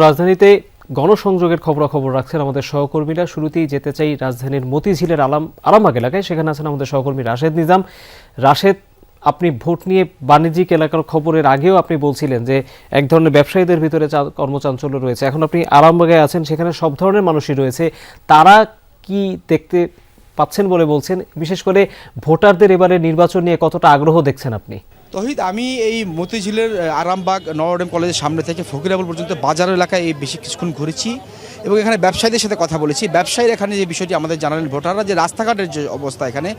রাজধানীতে গণসংযোগের খবরাখবর রাখছেন আমাদের সহকর্মীরা। শুরুতেই যেতে চাই রাজধানীর মতিঝিলের আরামবাগ এলাকায়। সেখানে আছেন আমাদের সহকর্মী রাশেদ নিজাম। রাশেদ, আপনি ভোট নিয়ে বাণিজ্যিক এলাকার খবরের আগেও আপনি বলছিলেন যে এক ধরনের ব্যবসায়ীদের ভিতরে কর্মচাঞ্চল্য রয়েছে। এখন আপনি আরামবাগে আছেন, সেখানে সব ধরনের মানুষই রয়েছে। তারা কি দেখতে পাচ্ছেন বলে বলছেন? বিশেষ করে ভোটারদের এবারে নির্বাচন নিয়ে কতটা আগ্রহ দেখছেন আপনি? তহিদ, আমি এই মতিঝিলের আরামবাগ নরডেম কলেজের সামনে থেকে ফকিরাপুর পর্যন্ত বাজার এলাকায় এই বেশি কিছুক্ষণ ঘুরেছি এবং এখানে ব্যবসায়ীদের সাথে কথা বলেছি। ব্যবসায়ীরা এখানে যে বিষয়টি আমাদের জানালেন, ভোটাররা যে রাস্তাঘাটের যে অবস্থা, এখানে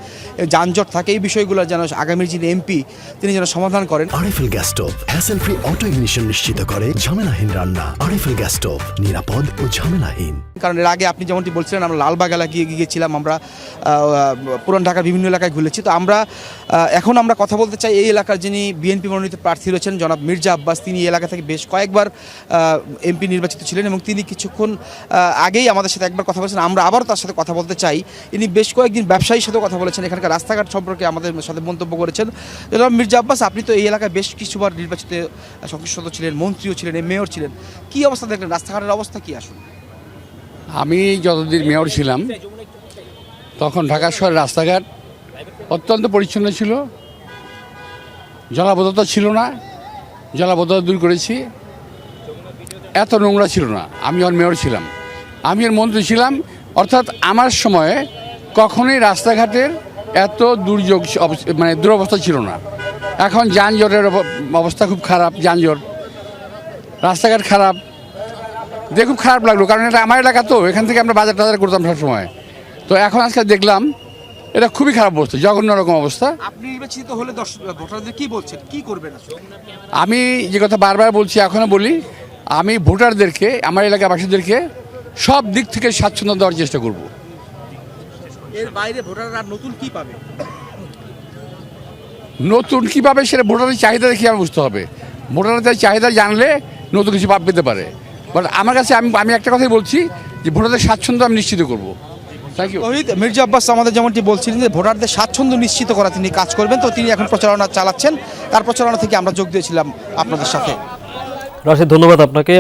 যানজট থাকে, এই বিষয়গুলো যেন আগামী যিনি এমপি তিনি যেন সমাধান করেন। RFL gas stove hassle free auto ignition নিশ্চিত করে ঝামেলাহীন রান্না। আরএফএল গ্যাস স্টোভ নিরাপদ ও ঝামেলাহীন। কারণ এর আগে আপনি যেমনটি বলছিলেন, আমরা লালবাগ এলাকায় গিয়েছিলাম, আমরা পুরান ঢাকার বিভিন্ন এলাকায় ঘুরেছি। তো এখন আমরা কথা বলতে চাই এই এলাকার যিনি বিএনপি মনোনীত প্রার্থী রয়েছেন জনাব মির্জা আব্বাস। তিনি এই এলাকা থেকে বেশ কয়েকবার এমপি নির্বাচিত ছিলেন এবং তিনি কিছুক্ষণ আগেই আমাদের সাথে একবার কথা বলেছেন। আমরা আবারও তার সাথে কথা বলতে চাই। ইনি বেশ কয়েকদিন ব্যবসায়ীর সাথেও কথা বলেছেন, এখানকার রাস্তাঘাট সম্পর্কে আমাদের সাথে মন্তব্য করেছেন। জনাব মির্জা আব্বাস, আপনি তো এই এলাকায় বেশ কিছুবার নির্বাচিত সংসদ সদস্য ছিলেন, মন্ত্রীও ছিলেন, মেয়র ছিলেন। কী অবস্থা দেখলেন, রাস্তাঘাটের অবস্থা কী? আসুন। আমি যতদিন মেয়র ছিলাম তখন ঢাকা শহরের রাস্তাঘাট অত্যন্ত পরিচ্ছন্ন ছিল, জলাবদ্ধতা ছিল না, জলাবদ্ধতা দূর করেছি। এত নোংরা ছিল না আমি যখন মেয়র ছিলাম। আমি এর মন্ত্রী ছিলাম, অর্থাৎ আমার সময়ে কখনোই রাস্তাঘাটের এত দুর্যোগ দুরবস্থা ছিল না। এখন যানজটের অবস্থা খুব খারাপ, যানজট, রাস্তাঘাট খারাপ, দেখে খুব খারাপ লাগলো। কারণ এটা আমার এলাকা, তো এখান থেকে আমরা বাজার টাজার করতাম সব সময়। তো এখন আজকে দেখলাম এটা খুবই খারাপ অবস্থা, জঘন্য রকম অবস্থা। আপনি নির্বাচিত হলে ভোটারদের কি বলছেন, কি করবেন? আমি যে কথা বারবার বলছি, এখনও বলি, আমি ভোটারদেরকে, আমার এলাকাবাসীদেরকে সব দিক থেকে স্বাচ্ছন্দ্য দেওয়ার চেষ্টা করব। এর বাইরে ভোটাররা নতুন কি পাবে? নতুন কী পাবে সেটা ভোটারের চাহিদা দেখে আমার বুঝতে হবে। ভোটারদের চাহিদা জানলে নতুন কিছু পেতে পারে। বাট আমার কাছে আমি একটা কথাই বলছি যে ভোটারদের স্বাচ্ছন্দ্য আমি নিশ্চিত করবো। Thank you. শহীদ মির্জা আব্বাস আমাদের যেমনটি বলছিলেন যে ভোটারদের স্বাচ্ছন্দ্য নিশ্চিত করা তিনি কাজ করবেন। তো তিনি এখন প্রচারণা চালাচ্ছেন, তার প্রচারণা থেকে আমরা যোগ দিয়েছিলাম আপনাদের সাথে। রাশেদ, ধন্যবাদ আপনাকে।